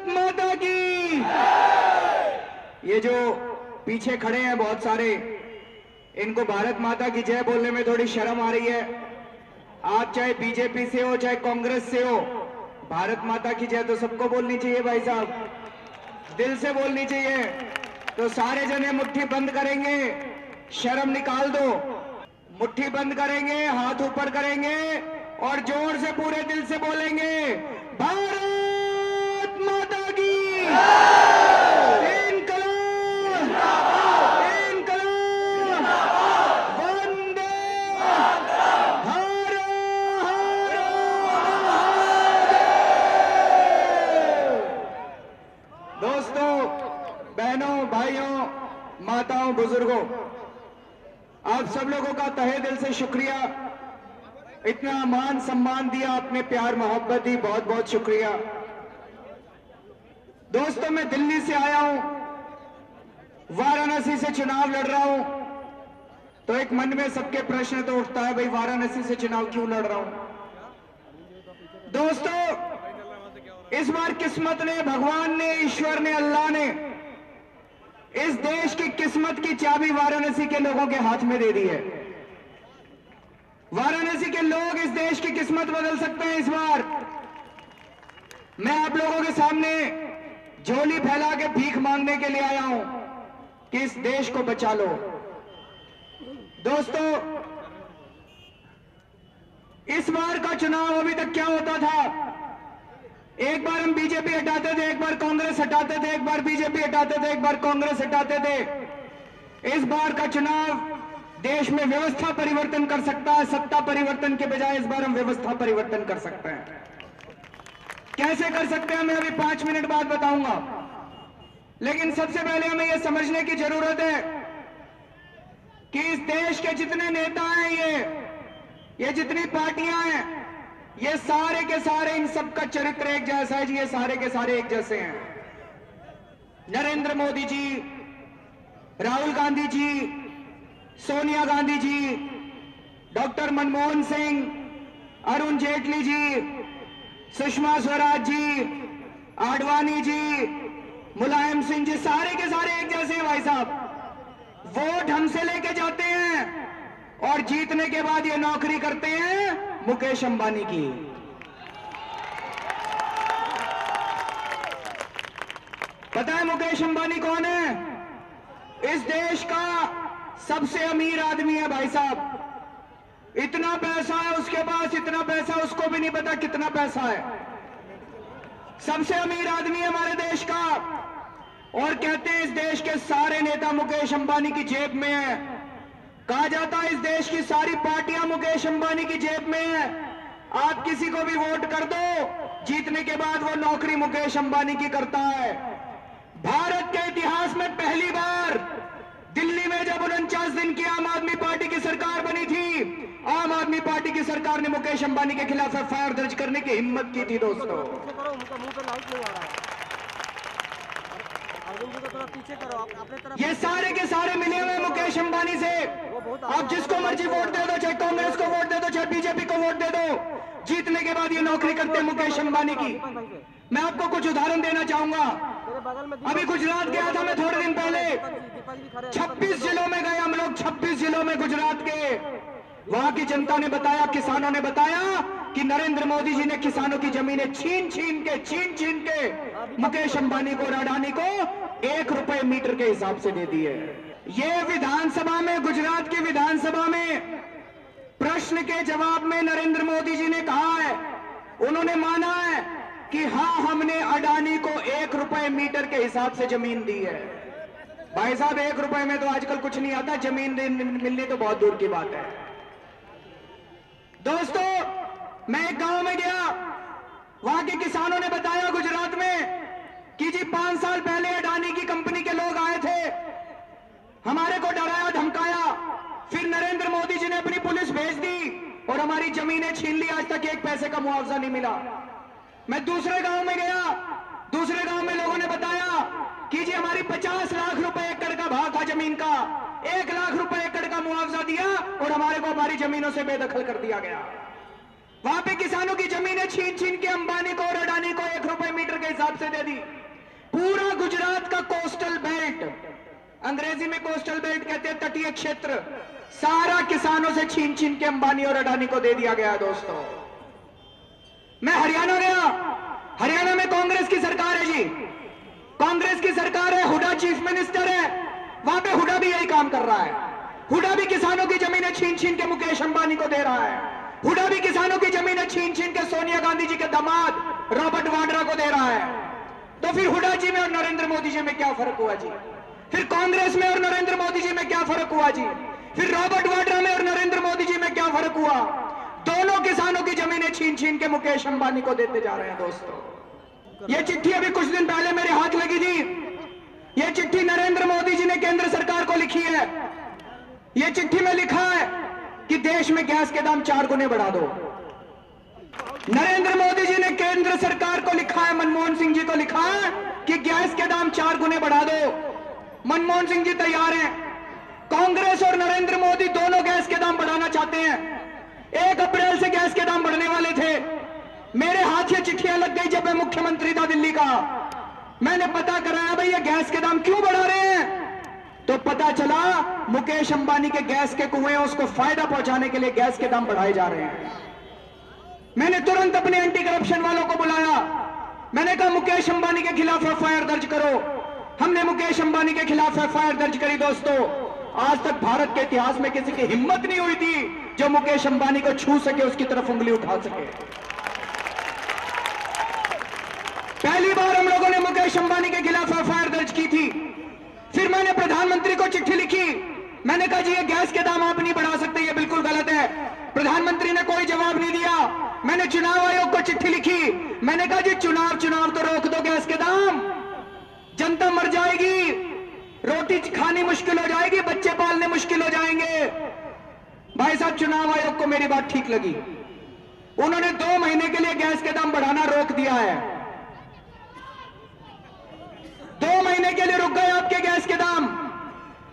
भारत माता की। ये जो पीछे खड़े हैं बहुत सारे, इनको भारत माता की जय बोलने में थोड़ी शर्म आ रही है। आप चाहे बीजेपी से हो चाहे कांग्रेस से हो, भारत माता की जय तो सबको बोलनी चाहिए भाई साहब, दिल से बोलनी चाहिए। तो सारे जने मुट्ठी बंद करेंगे, शर्म निकाल दो, मुट्ठी बंद करेंगे, हाथ ऊपर करेंगे और जोर से पूरे दिल से बोलेंगे भारत माता की। दोस्तों, बहनों, भाइयों, माताओं, बुजुर्गों, आप सब लोगों का तहे दिल से शुक्रिया। इतना मान सम्मान दिया आपने, प्यार मोहब्बत दी, बहुत बहुत शुक्रिया। दोस्तों, मैं दिल्ली से आया हूं, वाराणसी से चुनाव लड़ रहा हूं, तो एक मन में सबके प्रश्न तो उठता है, भाई वाराणसी से चुनाव क्यों लड़ रहा हूं। दोस्तों, इस बार किस्मत ने, भगवान ने, ईश्वर ने, अल्लाह ने इस देश की किस्मत की चाबी वाराणसी के लोगों के हाथ में दे दी है। वाराणसी के लोग इस देश की किस्मत बदल सकते हैं। इस बार मैं आप लोगों के सामने झोली फैला के भीख मांगने के लिए आया हूं कि इस देश को बचा लो। दोस्तों, इस बार का चुनाव अभी तक क्या होता था, एक बार हम बीजेपी हटाते थे, एक बार कांग्रेस हटाते थे, एक बार बीजेपी हटाते थे, एक बार कांग्रेस हटाते थे। इस बार का चुनाव देश में व्यवस्था परिवर्तन कर सकता है। सत्ता परिवर्तन के बजाय इस बार हम व्यवस्था परिवर्तन कर सकते हैं। कैसे कर सकते हैं, मैं अभी 5 मिनट बाद बताऊंगा। लेकिन सबसे पहले हमें यह समझने की जरूरत है कि इस देश के जितने नेता हैं, ये जितनी पार्टियां हैं, ये सारे के सारे, इन सबका चरित्र एक जैसा है जी। ये सारे के सारे एक जैसे हैं। नरेंद्र मोदी जी, राहुल गांधी जी, सोनिया गांधी जी, डॉक्टर मनमोहन सिंह, अरुण जेटली जी, सुषमा स्वराज जी, आडवाणी जी, मुलायम सिंह जी, सारे के सारे एक जैसे हैं भाई साहब। वोट हमसे लेके जाते हैं और जीतने के बाद ये नौकरी करते हैं मुकेश अंबानी की। पता है मुकेश अंबानी कौन है? इस देश का सबसे अमीर आदमी है भाई साहब। इतना पैसा है उसके पास, इतना पैसा उसको भी नहीं पता कितना पैसा है। सबसे अमीर आदमी है हमारे देश का, और कहते हैं इस देश के सारे नेता मुकेश अंबानी की जेब में है। कहा जाता है इस देश की सारी पार्टियां मुकेश अंबानी की जेब में है। आप किसी को भी वोट कर दो, जीतने के बाद वो नौकरी मुकेश अंबानी की करता है। भारत के इतिहास में पहली बार दिल्ली में जब 49 दिन की आम आदमी पार्टी की सरकार बनी थी, आम आदमी पार्टी की सरकार ने मुकेश अंबानी के खिलाफ एफआईआर दर्ज करने की हिम्मत की थी। दोस्तों, ये सारे के सारे मिले हुए मुकेश अंबानी से। आप जिसको मर्जी वोट दे दो, चाहे कांग्रेस को वोट दे दो, चाहे बीजेपी को वोट दे दो, जीतने के बाद ये नौकरी करते हैं मुकेश अंबानी की। मैं आपको कुछ उदाहरण देना चाहूंगा। अभी गुजरात गया था मैं थोड़े दिन पहले, 26 जिलों में गए हम लोग, 26 जिलों में गुजरात के। वहां की जनता ने बताया, किसानों ने बताया कि नरेंद्र मोदी जी ने किसानों की जमीनें छीन छीन के मुकेश अंबानी को और अडानी को 1 रुपए मीटर के हिसाब से दे दी है। ये विधानसभा में, गुजरात की विधानसभा में प्रश्न के जवाब में नरेंद्र मोदी जी ने कहा है, उन्होंने माना है कि हां, हमने अडानी को 1 रुपए मीटर के हिसाब से जमीन दी है। भाई साहब, 1 रुपए में तो आजकल कुछ नहीं आता, जमीन मिलनी तो बहुत दूर की बात है। दोस्तों, मैं एक गांव में गया, वहां के किसानों ने बताया गुजरात में कि जी 5 साल पहले अडानी की कंपनी के लोग आए थे, हमारे को डराया धमकाया, फिर नरेंद्र मोदी जी ने अपनी पुलिस भेज दी और हमारी जमीनें छीन ली। आज तक 1 पैसे का मुआवजा नहीं मिला। मैं दूसरे गांव में गया, दूसरे गांव में लोगों ने बताया कि जी हमारी 50 लाख रुपए एकड़ का भाव था जमीन का, 1 लाख रुपए एकड़ का मुआवजा दिया और हमारे को हमारी जमीनों से बेदखल कर दिया गया। वहां पे किसानों की जमीनें छीन छीन के अंबानी को और अडानी को 1 रुपए मीटर के हिसाब से दे दी। अंग्रेजी में कोस्टल बेल्ट कहते हैं, तटीय क्षेत्र, सारा किसानों से छीन छीन के अंबानी और अडानी को दे दिया गया है। दोस्तों, मैं हरियाणा गया, हरियाणा में कांग्रेस की सरकार है जी, कांग्रेस की सरकार है, हुड्डा चीफ मिनिस्टर है, वहां पे हुड्डा भी यही काम कर रहा है। हुड्डा भी किसानों की जमीनें छीन छीन के मुकेश अंबानी को दे रहा है। हुड्डा भी किसानों की जमीनें छीन छीन के सोनिया गांधी जी के दामाद रॉबर्ट वाड्रा को दे रहा है। तो फिर हुड्डा जी में और नरेंद्र मोदी जी में क्या फर्क हुआ जी? फिर कांग्रेस में और नरेंद्र मोदी जी में क्या फर्क हुआ जी? फिर रॉबर्ट वाड्रा में और नरेंद्र मोदी जी में क्या फर्क हुआ? दोनों किसानों की जमीनें छीन छीन के मुकेश अंबानी को देते जा रहे हैं। दोस्तों, यह चिट्ठी अभी कुछ दिन पहले मेरे हाथ लगी थी। यह चिट्ठी नरेंद्र मोदी जी ने केंद्र सरकार को लिखी है। यह चिट्ठी में लिखा है कि देश में गैस के दाम 4 गुने बढ़ा दो। नरेंद्र मोदी जी ने केंद्र सरकार को लिखा है, मनमोहन सिंह जी को लिखा है कि गैस के दाम 4 गुने बढ़ा दो। मनमोहन सिंह जी तैयार हैं। कांग्रेस और नरेंद्र मोदी दोनों गैस के दाम बढ़ाना चाहते हैं। 1 अप्रैल से गैस के दाम बढ़ने वाले थे। मेरे हाथ ये चिट्ठियां लग गई जब मैं मुख्यमंत्री था दिल्ली का। मैंने पता कराया भाई ये गैस के दाम क्यों बढ़ा रहे हैं, तो पता चला मुकेश अंबानी के गैस के कुएं हैं, उसको फायदा पहुंचाने के लिए गैस के दाम बढ़ाए जा रहे हैं। मैंने तुरंत अपने एंटी करप्शन वालों को बुलाया। मैंने कहा मुकेश अंबानी के खिलाफ एफआईआर दर्ज करो। हमने मुकेश अंबानी के खिलाफ एफआईआर दर्ज करी। दोस्तों, आज तक भारत के इतिहास में किसी की हिम्मत नहीं हुई थी जो मुकेश अंबानी को छू सके, उसकी तरफ उंगली उठा सके। पहली बार हम लोगों ने मुकेश अंबानी के खिलाफ एफआईआर दर्ज की थी। फिर मैंने प्रधानमंत्री को चिट्ठी लिखी। मैंने कहा जी ये गैस के दाम आप नहीं बढ़ा सकते, ये बिल्कुल गलत है। प्रधानमंत्री ने कोई जवाब नहीं दिया। मैंने चुनाव आयोग को चिट्ठी लिखी। मैंने कहा जी चुनाव तो रोक दो, गैस के दाम, जनता मर जाएगी, रोटी खानी मुश्किल हो जाएगी, बच्चे पालने मुश्किल हो जाएंगे। भाई साहब, चुनाव आयोग को मेरी बात ठीक लगी। उन्होंने 2 महीने के लिए गैस के दाम बढ़ाना रोक दिया है। 2 महीने के लिए रुक गए आपके गैस के दाम।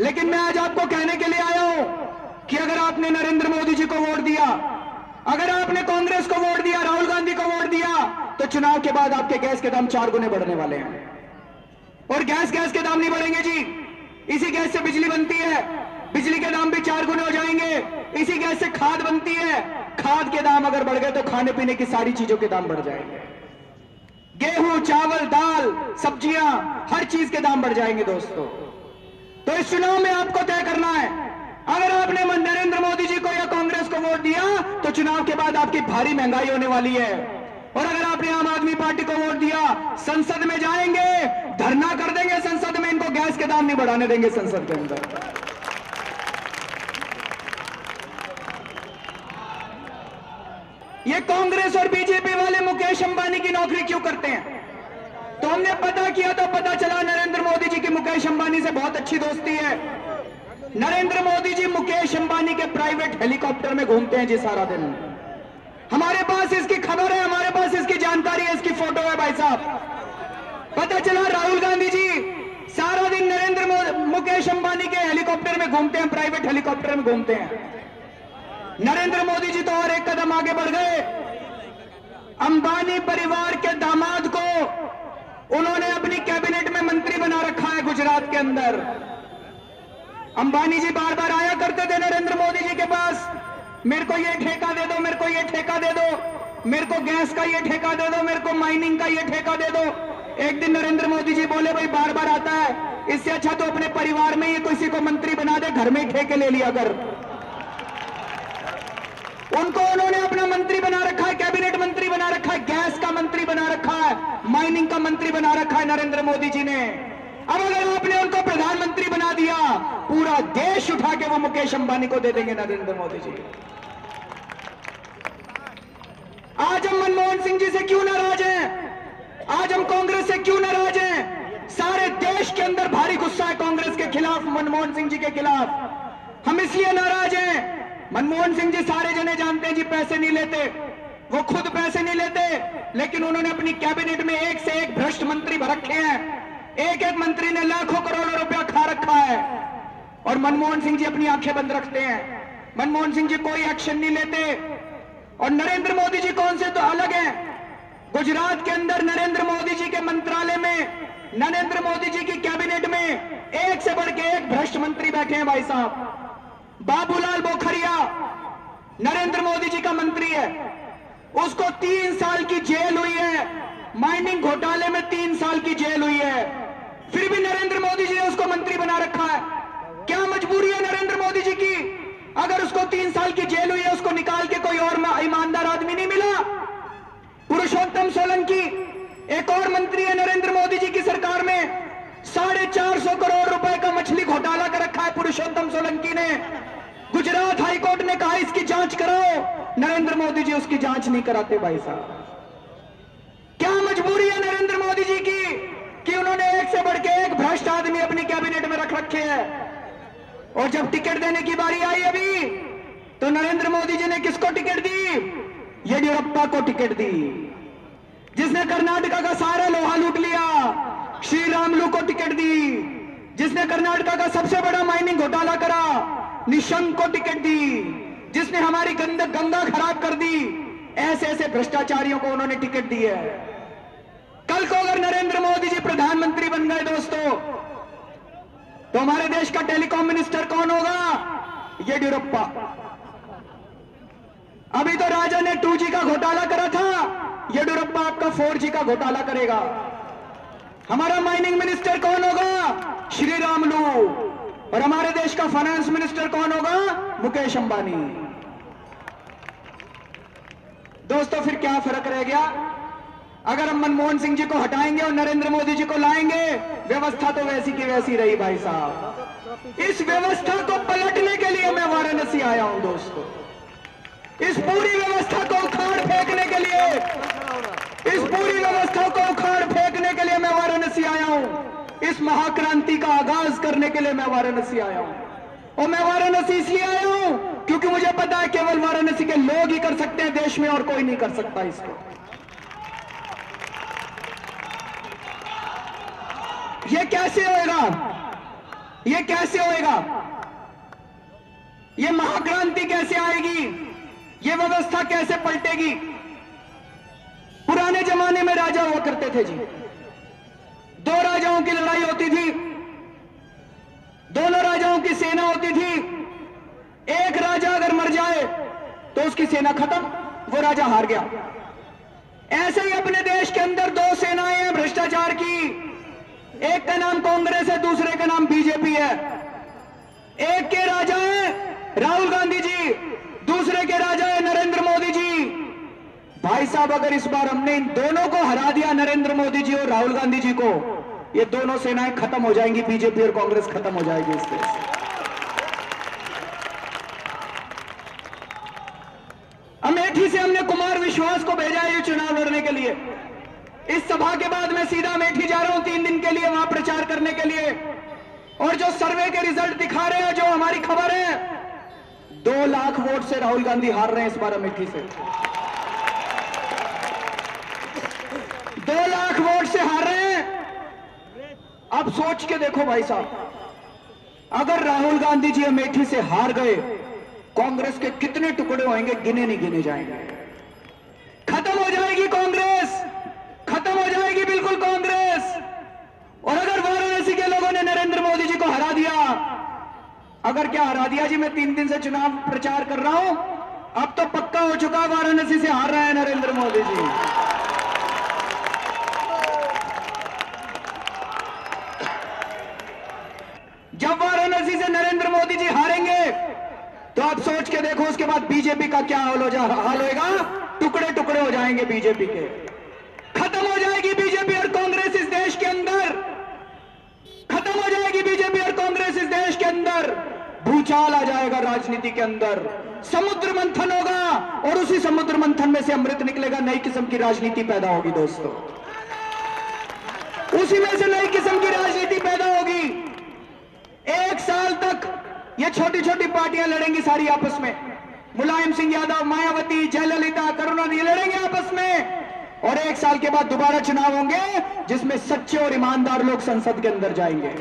लेकिन मैं आज आपको कहने के लिए आया हूं कि अगर आपने नरेंद्र मोदी जी को वोट दिया, अगर आपने कांग्रेस को वोट दिया, राहुल गांधी को वोट दिया, तो चुनाव के बाद आपके गैस के दाम 4 गुने बढ़ने वाले हैं। और गैस के दाम नहीं बढ़ेंगे जी। इसी गैस से बिजली बनती है, बिजली के दाम भी 4 गुने हो जाएंगे। इसी गैस से खाद बनती है, खाद के दाम अगर बढ़ गए तो खाने पीने की सारी चीजों के दाम बढ़ जाएंगे। गेहूं, चावल, दाल, सब्जियां, हर चीज के दाम बढ़ जाएंगे। दोस्तों, तो इस चुनाव में आपको तय करना है। अगर आपने नरेंद्र मोदी जी को या कांग्रेस को वोट दिया तो चुनाव के बाद आपकी भारी महंगाई होने वाली है। और अगर आपने आम आदमी पार्टी को वोट दिया, संसद में जाएंगे, धरना कर देंगे संसद में, इनको गैस के दाम नहीं बढ़ाने देंगे संसद के अंदर। ये कांग्रेस और बीजेपी वाले मुकेश अंबानी की नौकरी क्यों करते हैं? तो हमने पता किया तो पता चला नरेंद्र मोदी जी की मुकेश अंबानी से बहुत अच्छी दोस्ती है। नरेंद्र मोदी जी मुकेश अंबानी के प्राइवेट हेलीकॉप्टर में घूमते हैं जी सारा दिन। हमारे पास इसकी खबर है, हमारे पास इसकी जानकारी है, इसकी फोटो है भाई साहब। पता चला राहुल गांधी जी सारा दिन मुकेश अंबानी के हेलीकॉप्टर में घूमते हैं, प्राइवेट हेलीकॉप्टर में घूमते हैं। नरेंद्र मोदी जी तो और एक कदम आगे बढ़ गए। अंबानी परिवार के दामाद को उन्होंने अपनी कैबिनेट में मंत्री बना रखा है गुजरात के अंदर। अंबानी जी बार बार आया करते थे नरेंद्र मोदी जी के पास, मेरे को ये ठेका दे दो, मेरे को ये ठेका दे दो, मेरे को गैस का ये ठेका दे दो, मेरे को माइनिंग का ये ठेका दे दो। एक दिन नरेंद्र मोदी जी बोले भाई बार बार आता है, इससे अच्छा तो अपने परिवार में ही किसी को मंत्री बना दे, घर में ही ठेके ले लिया कर। उनको उन्होंने अपना मंत्री बना रखा है, कैबिनेट मंत्री बना रखा है, गैस का मंत्री बना रखा है, माइनिंग का मंत्री बना रखा है नरेंद्र मोदी जी ने। अब अगर आपने उनको प्रधानमंत्री बना दिया, पूरा देश उठा के वो मुकेश अंबानी को दे देंगे नरेंद्र मोदी जी। आज हम मनमोहन सिंह जी से क्यों नाराज हैं? आज हम कांग्रेस से क्यों नाराज हैं? सारे देश के अंदर भारी गुस्सा है कांग्रेस के खिलाफ, मनमोहन सिंह जी के खिलाफ। हम इसलिए नाराज हैं, मनमोहन सिंह जी सारे जने जानते हैं जी पैसे नहीं लेते, वो खुद पैसे नहीं लेते, लेकिन उन्होंने अपनी कैबिनेट में एक से एक भ्रष्ट मंत्री भर रखे हैं। एक एक मंत्री ने लाखों करोड़ों रुपया खा रखा है और मनमोहन सिंह जी अपनी आंखें बंद रखते हैं। मनमोहन सिंह जी कोई एक्शन नहीं लेते। और नरेंद्र मोदी जी कौन से तो अलग हैं। गुजरात के अंदर नरेंद्र मोदी जी के मंत्रालय में, नरेंद्र मोदी जी की कैबिनेट में एक से बढ़ के एक भ्रष्ट मंत्री बैठे हैं भाई साहब। बाबूलाल बोखरिया नरेंद्र मोदी जी का मंत्री है, उसको 3 साल की जेल हुई है, माइनिंग घोटाले में 3 साल की जेल हुई है, फिर भी नरेंद्र मोदी जी ने उसको मंत्री बना रखा है। क्या मजबूरी है नरेंद्र मोदी जी की? अगर उसको 3 साल की जेल हुई है, उसको निकाल के कोई और ईमानदार आदमी नहीं मिला? पुरुषोत्तम सोलंकी एक और मंत्री है नरेंद्र मोदी जी की सरकार में, 450 करोड़ रुपए का मछली घोटाला कर रखा है पुरुषोत्तम सोलंकी ने। गुजरात हाईकोर्ट ने कहा इसकी जांच कराओ, नरेंद्र मोदी जी उसकी जांच नहीं कराते भाई साहब। क्या मजबूरी है नरेंद्र मोदी जी की कि उन्होंने एक से बढ़ के एक भ्रष्ट आदमी अपनी कैबिनेट में रख रखे हैं। और जब टिकट देने की बारी आई अभी, तो नरेंद्र मोदी जी ने किसको टिकट दी? येडियुरप्पा को टिकट दी, जिसने कर्नाटका का सारा लोहा लूट लिया। श्री रामुलु को टिकट दी, जिसने कर्नाटका का सबसे बड़ा माइनिंग घोटाला करा। निशंक को टिकट दी, जिसने हमारी गंगा खराब कर दी। ऐसे ऐसे भ्रष्टाचारियों को उन्होंने टिकट दी है। कल को अगर नरेंद्र मोदी जी प्रधानमंत्री बन गए दोस्तों, तो हमारे देश का टेलीकॉम मिनिस्टर कौन होगा? येडियुरप्पा। अभी तो राजा ने 2G का घोटाला करा था, येडियुरप्पा आपका 4G का घोटाला करेगा। हमारा माइनिंग मिनिस्टर कौन होगा? श्री रामुलु। और हमारे देश का फाइनेंस मिनिस्टर कौन होगा? मुकेश अंबानी। दोस्तों फिर क्या फर्क रह गया? अगर हम मनमोहन सिंह जी को हटाएंगे और नरेंद्र मोदी जी को लाएंगे, व्यवस्था तो वैसी की वैसी रही भाई साहब। इस व्यवस्था को पलटने के लिए मैं वाराणसी आया हूं दोस्तों। इस पूरी व्यवस्था को उखाड़ फेंकने के लिए, इस पूरी व्यवस्था को उखाड़ फेंकने के लिए मैं वाराणसी आया हूं। इस महाक्रांति का आगाज करने के लिए मैं वाराणसी आया हूं। और मैं वाराणसी इसलिए आया हूं क्योंकि मुझे पता है केवल वाराणसी के लोग ही कर सकते हैं, देश में और कोई नहीं कर सकता इसको। ये कैसे होएगा? ये कैसे होएगा? ये महाक्रांति कैसे आएगी? ये व्यवस्था कैसे पलटेगी? पुराने जमाने में राजा हुआ करते थे जी, 2 राजाओं की लड़ाई होती थी, दोनों राजाओं की सेना होती थी। एक राजा अगर मर जाए तो उसकी सेना खत्म, वो राजा हार गया। ऐसे ही अपने देश के अंदर 2 सेनाएं हैं भ्रष्टाचार की, एक का नाम कांग्रेस है, दूसरे का नाम बीजेपी है। एक के राजा है राहुल गांधी जी, दूसरे के राजा है नरेंद्र मोदी जी। भाई साहब अगर इस बार हमने इन दोनों को हरा दिया, नरेंद्र मोदी जी और राहुल गांधी जी को, ये दोनों सेनाएं खत्म हो जाएंगी, बीजेपी और कांग्रेस खत्म हो जाएगी इस देश से। अमेठी से हमने कुमार विश्वास को भेजा है ये चुनाव लड़ने के लिए। इस सभा के बाद मैं सीधा अमेठी जा रहा हूं 3 दिन के लिए, वहां प्रचार करने के लिए। और जो सर्वे के रिजल्ट दिखा रहे हैं, जो हमारी खबर है, 2 लाख वोट से राहुल गांधी हार रहे हैं इस बार अमेठी से। 2 लाख वोट से हार रहे हैं। अब सोच के देखो भाई साहब, अगर राहुल गांधी जी अमेठी से हार गए, कांग्रेस के कितने टुकड़े होंगे? गिने नहीं गिने जाएंगे। खत्म हो जाएगी कांग्रेस, खत्म हो जाएगी बिल्कुल कांग्रेस। और अगर वाराणसी के लोगों ने नरेंद्र मोदी जी को हरा दिया, अगर क्या हरा दिया जी, मैं 3 दिन से चुनाव प्रचार कर रहा हूं, अब तो पक्का हो चुका वाराणसी से हार रहे हैं नरेंद्र मोदी जी। जब वाराणसी से नरेंद्र मोदी जी हारेंगे, तो आप सोच के देखो उसके बाद बीजेपी का क्या हाल होएगा? टुकड़े टुकड़े हो जाएंगे बीजेपी के, खत्म हो जाएगी बीजेपी और कांग्रेस इस देश के अंदर, खत्म हो जाएगी बीजेपी और कांग्रेस इस देश के अंदर। भूचाल आ जाएगा राजनीति के अंदर, समुद्र मंथन होगा, और उसी समुद्र मंथन में से अमृत निकलेगा, नई किस्म की राजनीति पैदा होगी दोस्तों। उसी में से नई किस्म की राजनीति पैदा होगी। 1 साल तक ये छोटी छोटी पार्टियां लड़ेंगी सारी आपस में, मुलायम सिंह यादव, मायावती, जयललिता, करुणानिधि लड़ेंगे आपस में। और 1 साल के बाद दोबारा चुनाव होंगे, जिसमें सच्चे और ईमानदार लोग संसद के अंदर जाएंगे।